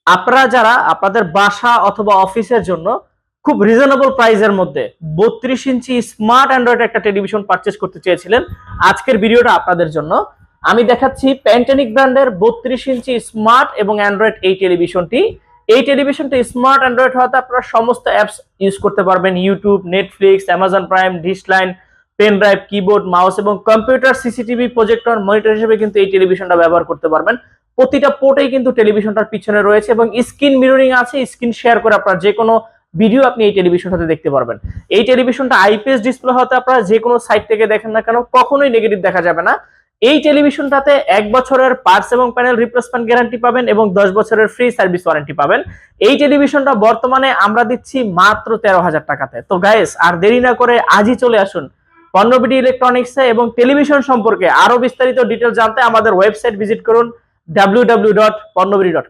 আপনারা যারা আপনাদের বাসা অথবা অফিসের জন্য খুব রিজনেবল প্রাইসের মধ্যে 32 ইঞ্চি স্মার্ট অ্যান্ড্রয়েড একটা টেলিভিশন পারচেজ করতে চেয়েছিলেন, আজকের ভিডিওটা আপনাদের জন্য। আমি দেখাচ্ছি প্যান্টানিক ব্র্যান্ডের 32 ইঞ্চি স্মার্ট এবং অ্যান্ড্রয়েড এই টেলিভিশনটি। এই টেলিভিশনটি স্মার্ট অ্যান্ড্রয়েড হওয়াতে আপনারা সমস্ত অ্যাপস ইউজ করতে পারবেন, YouTube, Netflix, Amazon Prime, dish line, pen drive, keyboard, mouse এবং কম্পিউটার, সিসিটিভি, প্রজেক্টর, মনিটর হিসেবে কিন্তু এই টেলিভিশনটা ব্যবহার করতে পারবেন। প্রতিটা পোর্টেই কিন্তু টেলিভিশনটার পিছনে রয়েছে এবং স্ক্রিন মিররিং আছে, স্ক্রিন শেয়ার করে আপনারা যে কোনো ভিডিও আপনি এই টেলিভিশনটাতে দেখতে পারবেন। এই টেলিভিশনটা আইপিএস ডিসপ্লে হতে আপনারা যে কোনো সাইট থেকে দেখেন না কেন কখনোই নেগেটিভ দেখা যাবে না। এই টেলিভিশনটাতে 1 বছরের পার্টস এবং প্যানেল রিপ্লেসমেন্ট গ্যারান্টি পাবেন এবং 10 বছরের ফ্রি সার্ভিস ওয়ারেন্টি পাবেন। এই টেলিভিশনটা বর্তমানে আমরা দিচ্ছি মাত্র 13,000 টাকাতে। তো গাইস, আর দেরি না করে আজই চলে আসুন পণ্যবিডি ইলেকট্রনিক্সে এবং টেলিভিশন সম্পর্কে আরো বিস্তারিত ডিটেইলস জানতে আমাদের ওয়েবসাইট ভিজিট করুন www.ponnobidi.com।